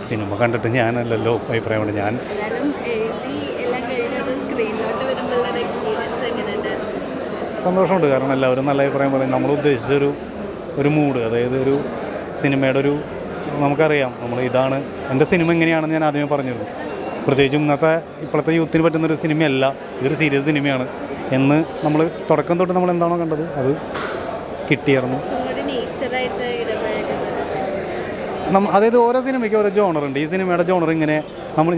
Cinema കണ്ടിട്ട് ഞാനല്ലല്ലോ അഭിപ്രായമുണ്ട്. ഞാൻ സന്തോഷമുണ്ട്. കാരണം എല്ലാവരും നല്ല അഭിപ്രായം പറയും. നമ്മൾ ഉദ്ദേശിച്ചൊരു മൂഡ്, അതായത് ഒരു സിനിമയുടെ നമുക്കറിയാം നമ്മൾ ഇതാണ് എൻ്റെ സിനിമ എങ്ങനെയാണെന്ന് ഞാൻ ആദ്യമേ പറഞ്ഞിരുന്നു. പ്രത്യേകിച്ചും ഇപ്പോഴത്തെ യൂത്തിന് പറ്റുന്നൊരു സിനിമയല്ല, ഇതൊരു സീരിയസ് സിനിമയാണ് എന്ന് നമ്മൾ തുടക്കം തൊട്ട് നമ്മൾ എന്താണോ കണ്ടത് അത് കിട്ടിയായിരുന്നു. അതായത് ഓരോ സിനിമയ്ക്ക് ഓരോ ജോണറുണ്ട്. ഈ സിനിമയുടെ ജോണർ ഇങ്ങനെ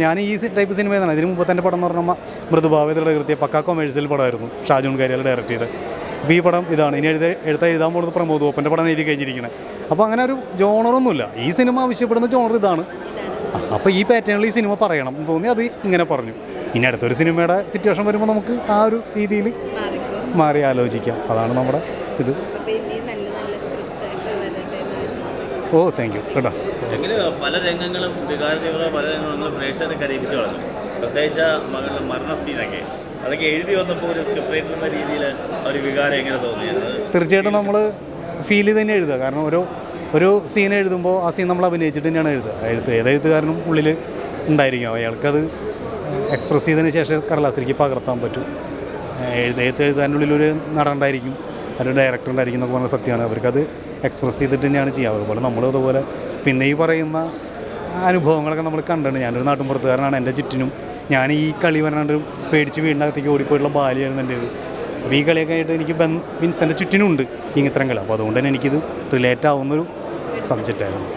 ഞാൻ ഈ ടൈപ്പ് സിനിമ ഏതാണ്. ഇതിന് മുമ്പ് തന്നെ പടം എന്ന് പറഞ്ഞാൽ മൃദുഭാവതയുടെ കൃത്യ പക്കാ കൊമേഴ്സ്യൽ പടമായിരുന്നു, ഷാജോൺ കാരിയാൽ ഡയറക്റ്റ് ചെയ്ത്. അപ്പോൾ ഈ പടം ഇതാണ്. ഇനി എഴുതാൻ പോകുന്നത് പ്രമോദ് ഓപ്പൻ്റെ പടം എഴുതി കഴിഞ്ഞിരിക്കുന്നത്. അപ്പോൾ അങ്ങനെ ഒരു ജോണറൊന്നുമില്ല. ഈ സിനിമ ആവശ്യപ്പെടുന്ന ജോണർ ഇതാണ്. അപ്പോൾ ഈ പാറ്റേണിൽ ഈ സിനിമ പറയണം എന്ന് തോന്നി അത് ഇങ്ങനെ പറഞ്ഞു. ഇനി അടുത്തൊരു സിനിമയുടെ സിറ്റുവേഷൻ വരുമ്പോൾ നമുക്ക് ആ ഒരു രീതിയിൽ മാറി ആലോചിക്കാം. അതാണ് നമ്മുടെ ഇത്. ഓ താങ്ക് യു കേട്ടോ. പല രംഗങ്ങളും വികാരതീവ്ര പല രംഗങ്ങളും പ്രേക്ഷകരെ കരയിപ്പിച്ചു കളഞ്ഞു. പ്രത്യേകിച്ച് മകളുടെ മരണ സീനൊക്കെ അതൊക്കെ എഴുതി വന്നപ്പോൾ ഒരു സ്ക്രിപ്റ്റ് റൈറ്റർ രീതിയിൽ ഒരു വികാരം എങ്ങനെ തോന്നിയത്? തീർച്ചയായിട്ടും നമ്മൾ ഫീൽ ചെയ്ത് തന്നെ എഴുതുക. കാരണം ഒരു സീൻ എഴുതുമ്പോൾ ആ സീൻ നമ്മൾ അഭിനയിച്ചിട്ട് തന്നെയാണ് എഴുതുക. ഏതെഴുത്തുകാരനും ഉള്ളിൽ ഉണ്ടായിരിക്കും. അയാൾക്കത് എക്സ്പ്രസ് ചെയ്തതിന് ശേഷം കടലാസിലേക്ക് പകർത്താൻ പറ്റും. എഴുതാൻ്റെ ഉള്ളിലൊരു നടനുണ്ടായിരിക്കും, അതിൽ ഡയറക്ടർ ഉണ്ടായിരിക്കും എന്നൊക്കെ പറഞ്ഞ സത്യമാണ്. അവർക്കത് എക്സ്പ്രസ് ചെയ്തിട്ട് തന്നെയാണ് ചെയ്യുക. അതുപോലെ നമ്മളും അതുപോലെ പിന്നെ ഈ പറയുന്ന അനുഭവങ്ങളൊക്കെ നമ്മൾ കണ്ടിട്ടുണ്ട്. ഞാനൊരു നാട്ടിൻപുറത്തുകാരനാണ്. എൻ്റെ ചുറ്റിനും ഞാൻ ഈ കളി പറഞ്ഞാണ്ട് പേടിച്ച് വീടിനകത്തേക്ക് ഓടിപ്പോയിട്ടുള്ള ബാല്യമായിരുന്നു എൻ്റേത്. അപ്പോൾ ഈ കളിയൊക്കെ ആയിട്ട് എനിക്ക് മീൻസ് എൻ്റെ ചുറ്റിനുണ്ട് ഇത്തരം കളി. അപ്പോൾ അതുകൊണ്ട് തന്നെ എനിക്കിത് റിലേറ്റ് ആവുന്നൊരു സബ്ജക്റ്റായിരുന്നു.